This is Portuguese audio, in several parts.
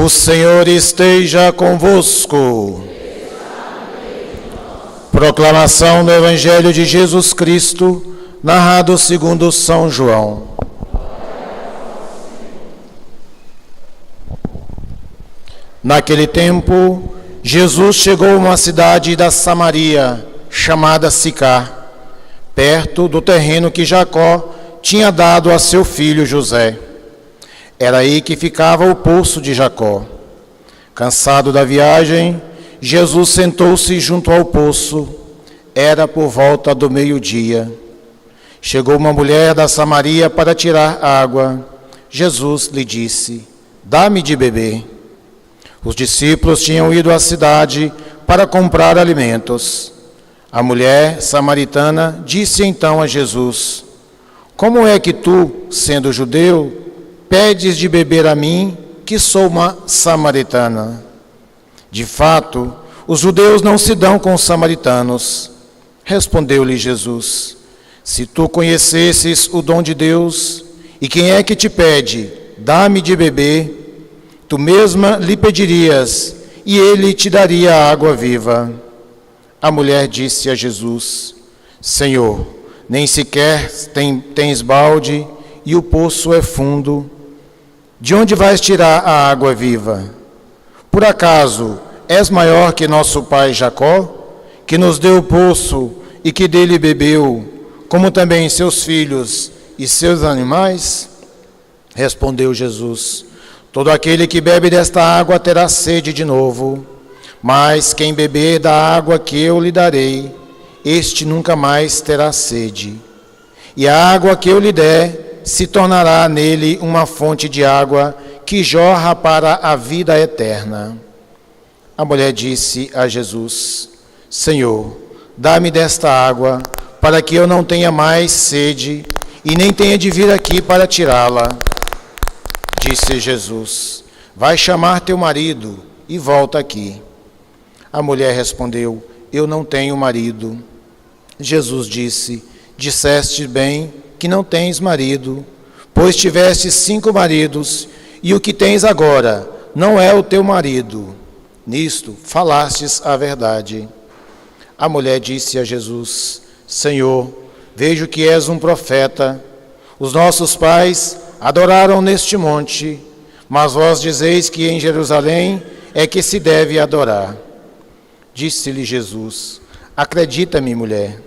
O Senhor esteja convosco. Proclamação do Evangelho de Jesus Cristo, narrado segundo São João. Naquele tempo, Jesus chegou a uma cidade da Samaria, chamada Sicar, perto do terreno que Jacó tinha dado a seu filho José. Era aí que ficava o poço de Jacó. Cansado da viagem, Jesus sentou-se junto ao poço. Era por volta do meio-dia. Chegou uma mulher da Samaria para tirar água. Jesus lhe disse: "Dá-me de beber." Os discípulos tinham ido à cidade para comprar alimentos. A mulher samaritana disse então a Jesus: "Como é que tu, sendo judeu, pedes de beber a mim, que sou uma samaritana?" De fato, os judeus não se dão com os samaritanos. Respondeu-lhe Jesus: "Se tu conhecesses o dom de Deus, e quem é que te pede, dá-me de beber, tu mesma lhe pedirias, e ele te daria a água viva." A mulher disse a Jesus: "Senhor, nem sequer tens balde, e o poço é fundo. De onde vais tirar a água viva? Por acaso és maior que nosso pai Jacó, que nos deu o poço e que dele bebeu, como também seus filhos e seus animais?" Respondeu Jesus: "Todo aquele que bebe desta água terá sede de novo, mas quem beber da água que eu lhe darei, este nunca mais terá sede. E a água que eu lhe der se tornará nele uma fonte de água que jorra para a vida eterna." A mulher disse a Jesus: "Senhor, dá-me desta água, para que eu não tenha mais sede e nem tenha de vir aqui para tirá-la." Disse Jesus: "Vai chamar teu marido e volta aqui." A mulher respondeu: "Eu não tenho marido." Jesus disse: "Disseste bem que não tens marido, pois tiveste 5 maridos, e o que tens agora não é o teu marido. Nisto falastes a verdade." A mulher disse a Jesus: "Senhor, vejo que és um profeta. Os nossos pais adoraram neste monte, mas vós dizeis que em Jerusalém é que se deve adorar." Disse-lhe Jesus: "Acredita-me, mulher,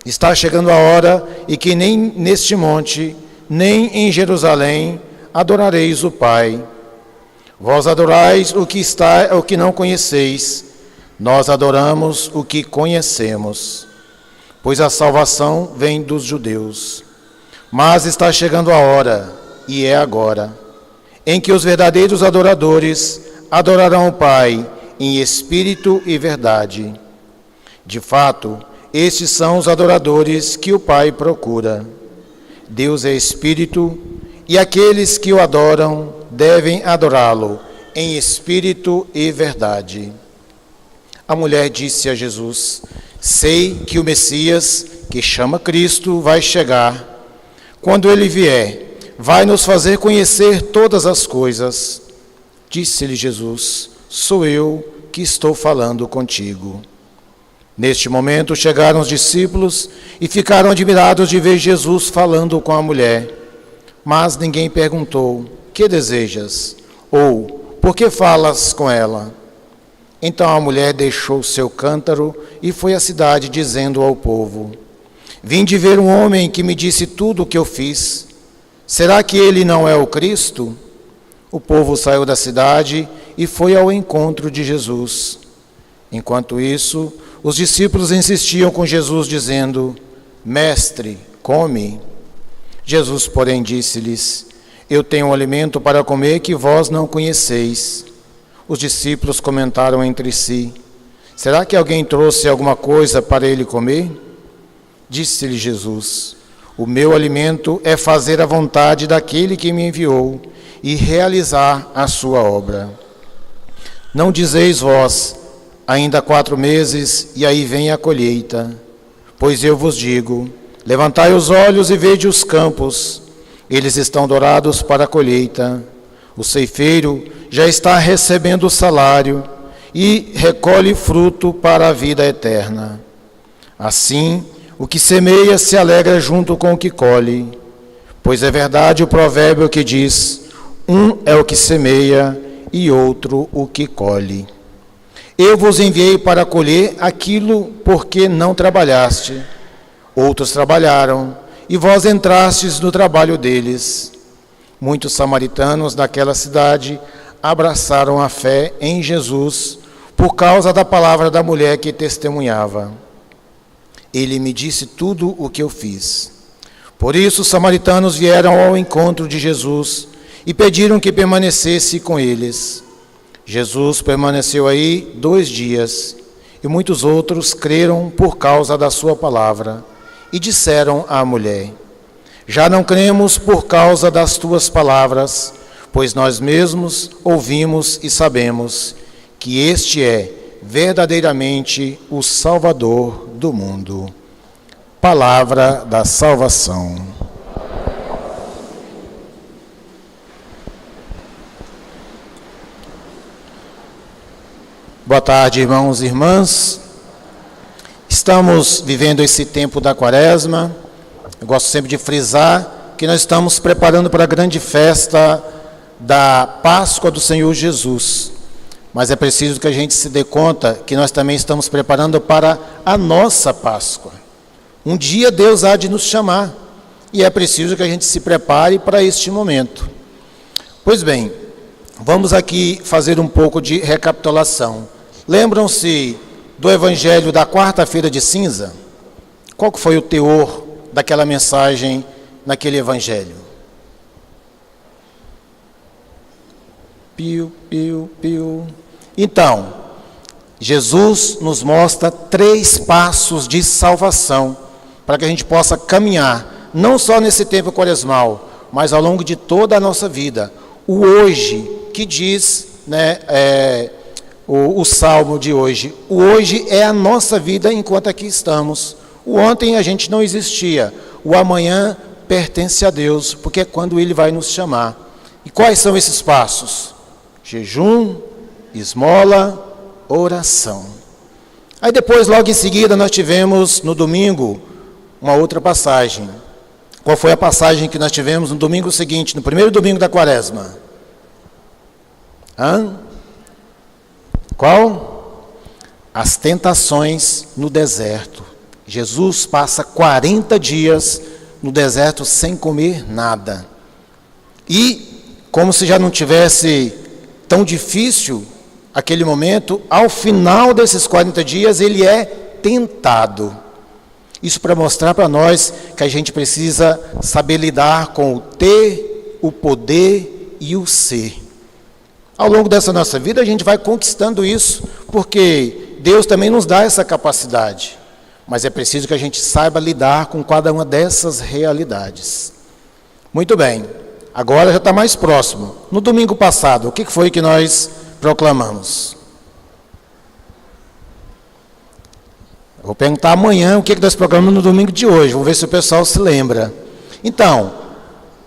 está chegando a hora e que nem neste monte, nem em Jerusalém adorareis o Pai. Vós adorais o que não conheceis, nós adoramos o que conhecemos, pois a salvação vem dos judeus. Mas está chegando a hora, e é agora, em que os verdadeiros adoradores adorarão o Pai em espírito e verdade. De fato, estes são os adoradores que o Pai procura. Deus é espírito, e aqueles que o adoram devem adorá-lo em espírito e verdade." A mulher disse a Jesus: "Sei que o Messias, que chama Cristo, vai chegar. Quando ele vier, vai nos fazer conhecer todas as coisas." Disse-lhe Jesus: "Sou eu que estou falando contigo." Neste momento chegaram os discípulos e ficaram admirados de ver Jesus falando com a mulher. Mas ninguém perguntou: "Que desejas?" ou "Por que falas com ela?" Então a mulher deixou seu cântaro e foi à cidade, dizendo ao povo: "Vim de ver um homem que me disse tudo o que eu fiz. Será que ele não é o Cristo?" O povo saiu da cidade e foi ao encontro de Jesus. Enquanto isso, os discípulos insistiam com Jesus, dizendo: "Mestre, come." Jesus, porém, disse-lhes: "Eu tenho um alimento para comer que vós não conheceis." Os discípulos comentaram entre si: "Será que alguém trouxe alguma coisa para ele comer?" Disse-lhe Jesus: "O meu alimento é fazer a vontade daquele que me enviou e realizar a sua obra. Não dizeis vós: ainda 4 meses e aí vem a colheita? Pois eu vos digo: levantai os olhos e vede os campos, eles estão dourados para a colheita. O ceifeiro já está recebendo o salário e recolhe fruto para a vida eterna. Assim, o que semeia se alegra junto com o que colhe, pois é verdade o provérbio que diz: um é o que semeia e outro o que colhe. Eu vos enviei para colher aquilo por que não trabalhaste. Outros trabalharam, e vós entrastes no trabalho deles. Muitos samaritanos daquela cidade abraçaram a fé em Jesus por causa da palavra da mulher que testemunhava. Ele me disse tudo o que eu fiz. Por isso os samaritanos vieram ao encontro de Jesus e pediram que permanecesse com eles. Jesus permaneceu aí 2 dias, e muitos outros creram por causa da sua palavra, e disseram à mulher: já não cremos por causa das tuas palavras, pois nós mesmos ouvimos e sabemos que este é verdadeiramente o Salvador do mundo. Palavra da salvação. Boa tarde, irmãos e irmãs. Estamos vivendo esse tempo da Quaresma. Eu gosto sempre de frisar que nós estamos preparando para a grande festa da Páscoa do Senhor Jesus. Mas é preciso que a gente se dê conta que nós também estamos preparando para a nossa Páscoa. Um dia Deus há de nos chamar, e é preciso que a gente se prepare para este momento. Pois bem, vamos aqui fazer um pouco de recapitulação. Lembram-se do Evangelho da quarta-feira de cinza? Qual que foi o teor daquela mensagem naquele Evangelho? Piu, piu, piu. Então, Jesus nos mostra 3 passos de salvação para que a gente possa caminhar, não só nesse tempo quaresmal, mas ao longo de toda a nossa vida. O hoje, que diz, o salmo de hoje. O hoje é a nossa vida enquanto aqui estamos. O ontem a gente não existia. O amanhã pertence a Deus, porque é quando Ele vai nos chamar. E quais são esses passos? Jejum, esmola, oração. Aí depois, logo em seguida, nós tivemos no domingo uma outra passagem. Qual foi a passagem que nós tivemos no domingo seguinte, no primeiro domingo da Quaresma? Qual? As tentações no deserto. Jesus passa 40 dias no deserto sem comer nada. E, como se já não tivesse tão difícil aquele momento, ao final desses 40 dias ele é tentado. Isso para mostrar para nós que a gente precisa saber lidar com o ter, o poder e o ser. Ao longo dessa nossa vida a gente vai conquistando isso, porque Deus também nos dá essa capacidade. Mas é preciso que a gente saiba lidar com cada uma dessas realidades. Muito bem, agora já está mais próximo. No domingo passado, o que foi que nós proclamamos? Eu vou perguntar amanhã o que nós proclamamos no domingo de hoje. Vamos ver se o pessoal se lembra. Então,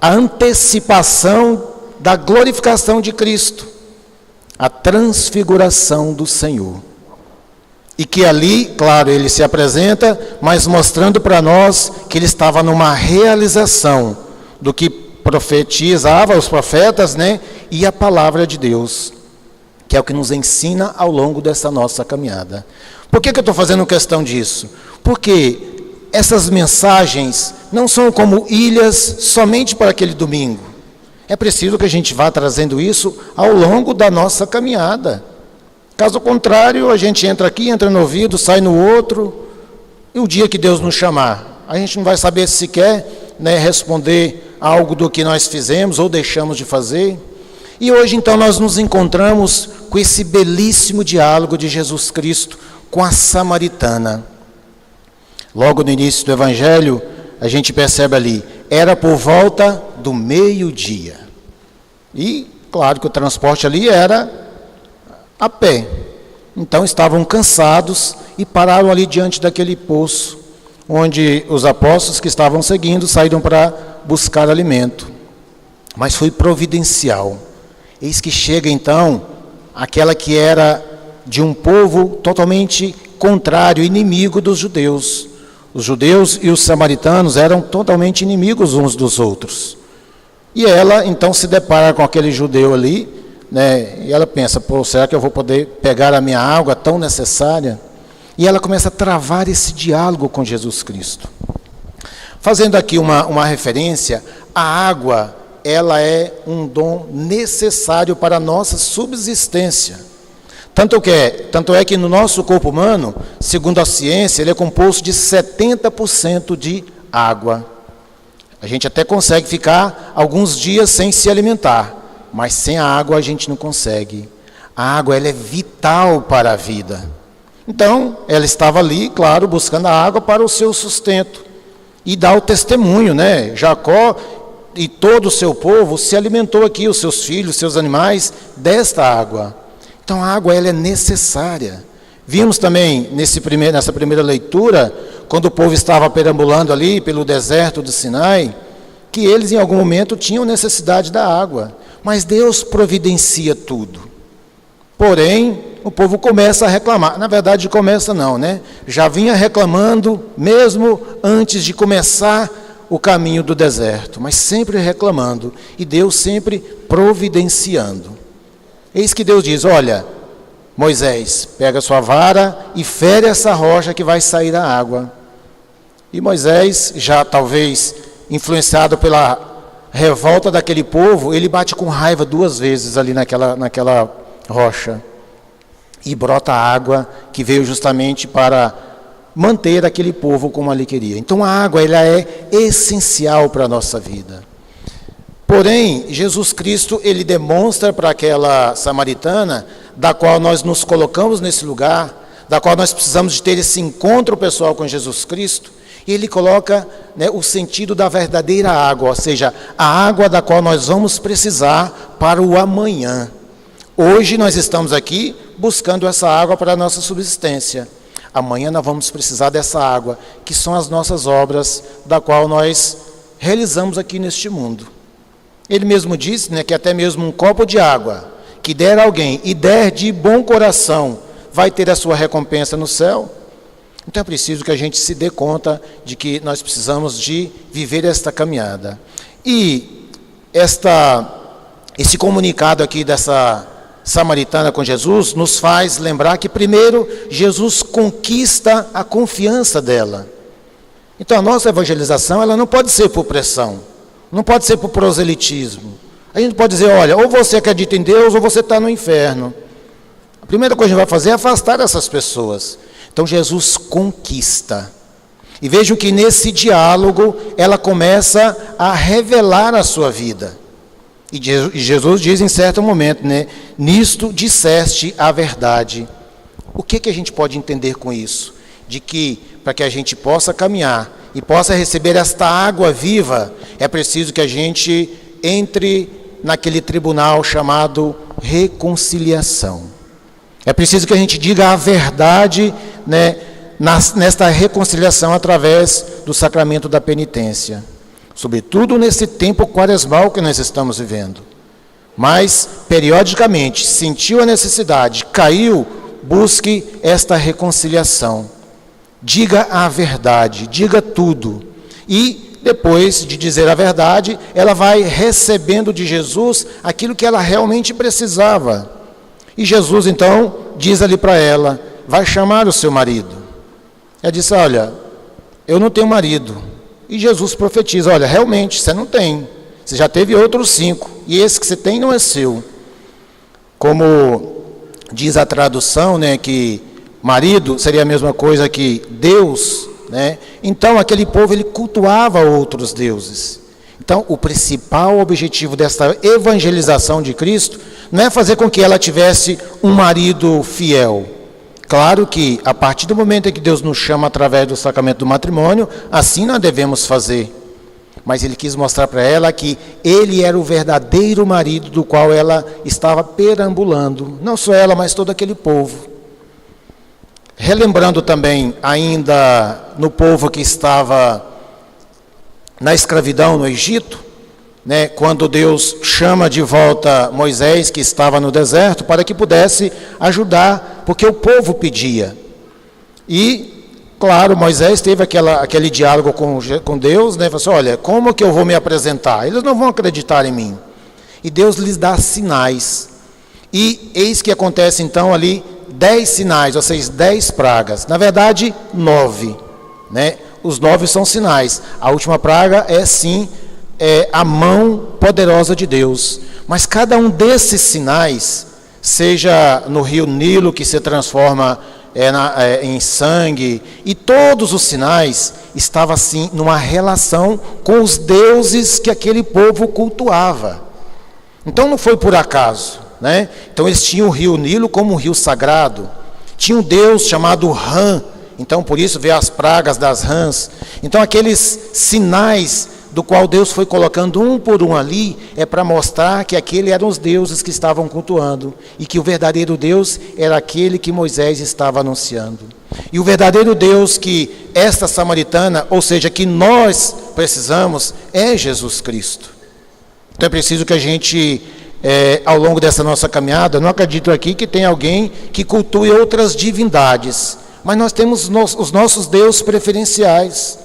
a antecipação da glorificação de Cristo, a transfiguração do Senhor. E que ali, claro, ele se apresenta, mas mostrando para nós que ele estava numa realização do que profetizava os profetas, e a palavra de Deus, que é o que nos ensina ao longo dessa nossa caminhada. Por que eu estou fazendo questão disso? Porque essas mensagens não são como ilhas somente para aquele domingo. É preciso que a gente vá trazendo isso ao longo da nossa caminhada. Caso contrário, a gente entra aqui, entra no ouvido, sai no outro, e o dia que Deus nos chamar, a gente não vai saber sequer responder algo do que nós fizemos ou deixamos de fazer. E hoje, então, nós nos encontramos com esse belíssimo diálogo de Jesus Cristo com a samaritana. Logo no início do Evangelho, a gente percebe ali, era por volta do meio-dia. E, claro que o transporte ali era a pé. Então estavam cansados e pararam ali diante daquele poço, onde os apóstolos que estavam seguindo saíram para buscar alimento. Mas foi providencial. Eis que chega então aquela que era de um povo totalmente contrário, inimigo dos judeus. Os judeus e os samaritanos eram totalmente inimigos uns dos outros. E ela então se depara com aquele judeu ali, né? E ela pensa, pô, será que eu vou poder pegar a minha água tão necessária? E ela começa a travar esse diálogo com Jesus Cristo. Fazendo aqui uma referência, a água, ela é um dom necessário para a nossa subsistência. Tanto é que no nosso corpo humano, segundo a ciência, ele é composto de 70% de água. A gente até consegue ficar alguns dias sem se alimentar, mas sem a água a gente não consegue. A água, ela é vital para a vida. Então, ela estava ali, claro, buscando a água para o seu sustento. E dá o testemunho, né? Jacó e todo o seu povo se alimentou aqui, os seus filhos, seus animais, desta água. Então, a água, ela é necessária. Vimos também, nessa primeira leitura, quando o povo estava perambulando ali pelo deserto do Sinai, que eles, em algum momento, tinham necessidade da água. Mas Deus providencia tudo. Porém, o povo começa a reclamar. Na verdade, começa não, né? Já vinha reclamando, mesmo antes de começar o caminho do deserto. Mas sempre reclamando. E Deus sempre providenciando. Eis que Deus diz, olha, Moisés, pega sua vara e fere essa rocha que vai sair a água. E Moisés, já talvez influenciado pela revolta daquele povo, ele bate com raiva 2 vezes ali naquela rocha. E brota a água que veio justamente para manter aquele povo como ele queria. Então a água, ela é essencial para a nossa vida. Porém, Jesus Cristo, ele demonstra para aquela samaritana, da qual nós nos colocamos nesse lugar, da qual nós precisamos de ter esse encontro pessoal com Jesus Cristo, e ele coloca, né, o sentido da verdadeira água, ou seja, a água da qual nós vamos precisar para o amanhã. Hoje nós estamos aqui buscando essa água para a nossa subsistência. Amanhã nós vamos precisar dessa água, que são as nossas obras, da qual nós realizamos aqui neste mundo. Ele mesmo disse, né, que até mesmo um copo de água que der a alguém e der de bom coração, vai ter a sua recompensa no céu. Então é preciso que a gente se dê conta de que nós precisamos de viver esta caminhada. E esse comunicado aqui dessa samaritana com Jesus nos faz lembrar que primeiro Jesus conquista a confiança dela. Então a nossa evangelização, ela não pode ser por pressão. Não pode ser por proselitismo. A gente pode dizer, olha, ou você acredita em Deus ou você está no inferno. A primeira coisa que a gente vai fazer é afastar essas pessoas. Então Jesus conquista. E vejam que nesse diálogo ela começa a revelar a sua vida. E Jesus diz em certo momento, né? Nisto disseste a verdade. O que a gente pode entender com isso? De que para que a gente possa caminhar e possa receber esta água viva, é preciso que a gente entre naquele tribunal chamado reconciliação. É preciso que a gente diga a verdade, né, nesta reconciliação através do sacramento da penitência. Sobretudo nesse tempo quaresmal que nós estamos vivendo. Mas, periodicamente, sentiu a necessidade, caiu, busque esta reconciliação. Diga a verdade, diga tudo. E, depois de dizer a verdade, ela vai recebendo de Jesus aquilo que ela realmente precisava. E Jesus, então, diz ali para ela, vai chamar o seu marido. Ela disse, olha, eu não tenho marido. E Jesus profetiza, olha, realmente, você não tem. Você já teve outros 5, e esse que você tem não é seu. Como diz a tradução, né, que marido seria a mesma coisa que Deus, né? Então aquele povo, ele cultuava outros deuses. Então o principal objetivo desta evangelização de Cristo não é fazer com que ela tivesse um marido fiel. Claro que a partir do momento em que Deus nos chama através do sacramento do matrimônio, assim nós devemos fazer. Mas ele quis mostrar para ela que ele era o verdadeiro marido do qual ela estava perambulando. Não só ela, mas todo aquele povo. Relembrando também, ainda no povo que estava na escravidão no Egito, né, quando Deus chama de volta Moisés, que estava no deserto, para que pudesse ajudar, porque o povo pedia. E, claro, Moisés teve aquele diálogo com Deus, né, falou assim, olha, como que eu vou me apresentar? Eles não vão acreditar em mim. E Deus lhes dá sinais. E eis que acontece então ali 10 sinais, ou seja, 10 pragas. Na verdade, 9. Né? Os 9 são sinais. A última praga é sim a mão poderosa de Deus. Mas cada um desses sinais, seja no rio Nilo, que se transforma em sangue, e todos os sinais estavam assim numa relação com os deuses que aquele povo cultuava. Então não foi por acaso, né? Então eles tinham o rio Nilo como um rio sagrado, tinha um deus chamado Ram, então por isso veio as pragas das rãs. Então aqueles sinais do qual Deus foi colocando um por um ali, é para mostrar que aqueles eram os deuses que estavam cultuando, e que o verdadeiro Deus era aquele que Moisés estava anunciando. E o verdadeiro Deus que esta samaritana, ou seja, que nós precisamos, é Jesus Cristo. Então é preciso que a gente, ao longo dessa nossa caminhada, não acredito aqui que tem alguém que cultue outras divindades, mas nós temos os nossos deuses preferenciais,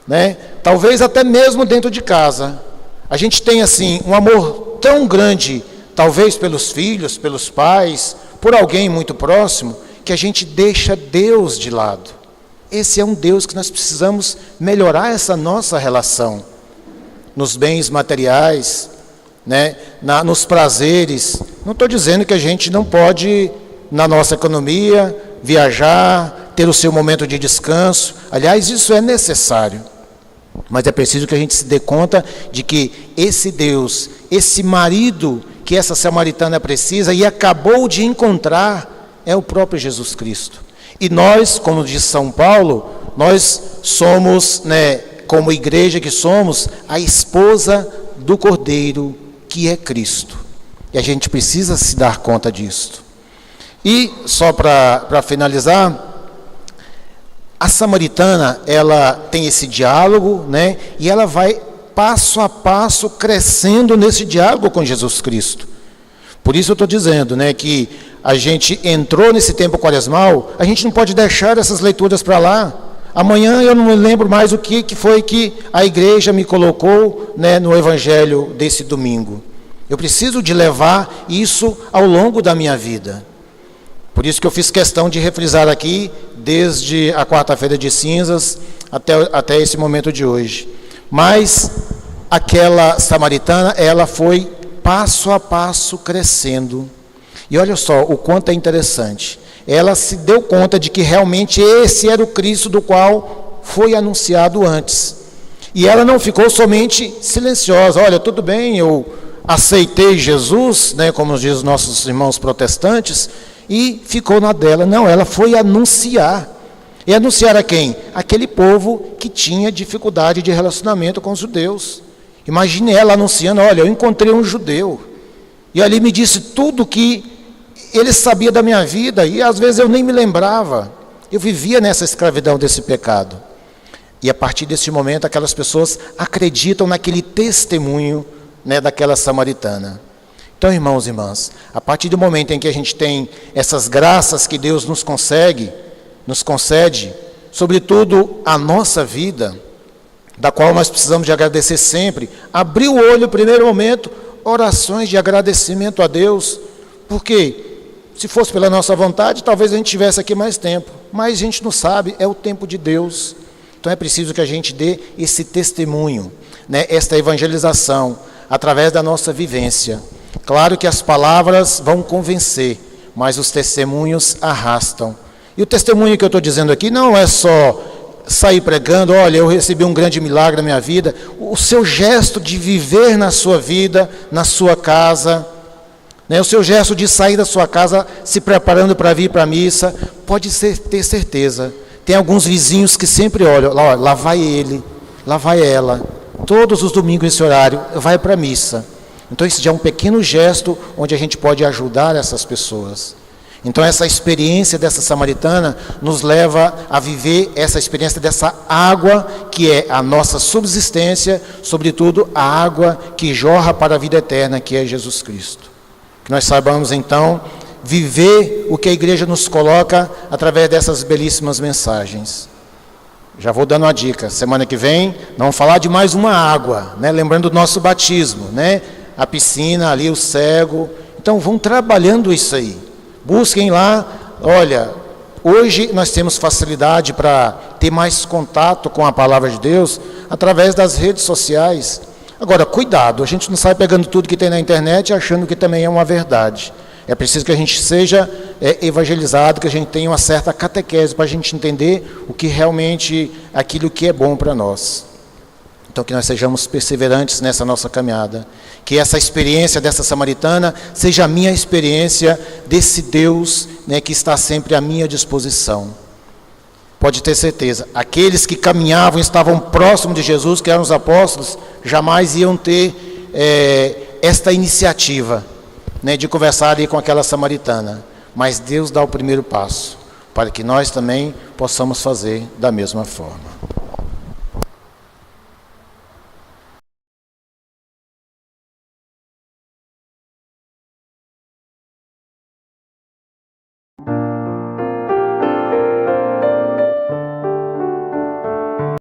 né? Talvez até mesmo dentro de casa, a gente tem assim um amor tão grande, talvez pelos filhos, pelos pais, por alguém muito próximo, que a gente deixa Deus de lado. Esse é um Deus que nós precisamos melhorar essa nossa relação, nos bens materiais, né? Nos prazeres. Não estou dizendo que a gente não pode, na nossa economia, viajar, ter o seu momento de descanso. Aliás, isso é necessário. Mas é preciso que a gente se dê conta de que esse Deus, esse marido que essa samaritana precisa e acabou de encontrar, é o próprio Jesus Cristo. E nós, como diz São Paulo, nós somos, né, como igreja que somos, a esposa do Cordeiro, que é Cristo. E a gente precisa se dar conta disso. E, só para finalizar, a samaritana, ela tem esse diálogo, né? E ela vai passo a passo crescendo nesse diálogo com Jesus Cristo. Por isso eu estou dizendo, né, que a gente entrou nesse tempo quaresmal, a gente não pode deixar essas leituras para lá. Amanhã eu não me lembro mais o que foi que a igreja me colocou, né, no evangelho desse domingo. Eu preciso de levar isso ao longo da minha vida. Por isso que eu fiz questão de refrisar aqui, desde a quarta-feira de cinzas até esse momento de hoje. Mas aquela samaritana, ela foi passo a passo crescendo. E olha só o quanto é interessante. Ela se deu conta de que realmente esse era o Cristo do qual foi anunciado antes. E ela não ficou somente silenciosa. Olha, tudo bem, eu aceitei Jesus, né, como diz os nossos irmãos protestantes, e ficou na dela. Não, ela foi anunciar. E anunciar a quem? Aquele povo que tinha dificuldade de relacionamento com os judeus. Imagine ela anunciando, olha, eu encontrei um judeu, e ali me disse tudo que ele sabia da minha vida, e às vezes eu nem me lembrava. Eu vivia nessa escravidão desse pecado. E a partir desse momento, aquelas pessoas acreditam naquele testemunho, né, daquela samaritana. Então, irmãos e irmãs, a partir do momento em que a gente tem essas graças que Deus nos concede, sobretudo a nossa vida, da qual nós precisamos de agradecer sempre, abrir o olho no primeiro momento, orações de agradecimento a Deus, porque se fosse pela nossa vontade, talvez a gente tivesse aqui mais tempo, mas a gente não sabe, é o tempo de Deus. Então é preciso que a gente dê esse testemunho, né, esta evangelização, através da nossa vivência. Claro que as palavras vão convencer, mas os testemunhos arrastam. E o testemunho que eu estou dizendo aqui não é só sair pregando, olha, eu recebi um grande milagre na minha vida. O seu gesto de viver na sua vida, na sua casa, né, o seu gesto de sair da sua casa se preparando para vir para a missa, pode ter certeza. Tem alguns vizinhos que sempre olham, lá vai ele, lá vai ela. Todos os domingos esse horário, vai para a missa. Então isso já é um pequeno gesto onde a gente pode ajudar essas pessoas. Então essa experiência dessa samaritana nos leva a viver essa experiência dessa água que é a nossa subsistência, sobretudo a água que jorra para a vida eterna, que é Jesus Cristo. Que nós saibamos então viver o que a igreja nos coloca através dessas belíssimas mensagens. Já vou dando uma dica, semana que vem vamos falar de mais uma água, né? Lembrando do nosso batismo, né? A piscina ali, o cego. Então vão trabalhando isso aí. Busquem lá, olha, hoje nós temos facilidade para ter mais contato com a palavra de Deus através das redes sociais. Agora, cuidado, a gente não sai pegando tudo que tem na internet achando que também é uma verdade. É preciso que a gente seja evangelizado, que a gente tenha uma certa catequese para a gente entender o que realmente, aquilo que é bom para nós. Então, que nós sejamos perseverantes nessa nossa caminhada. Que essa experiência dessa samaritana seja a minha experiência desse Deus, né, que está sempre à minha disposição. Pode ter certeza, aqueles que caminhavam, estavam próximos de Jesus, que eram os apóstolos, jamais iam ter esta iniciativa, né, de conversar ali com aquela samaritana. Mas Deus dá o primeiro passo, para que nós também possamos fazer da mesma forma.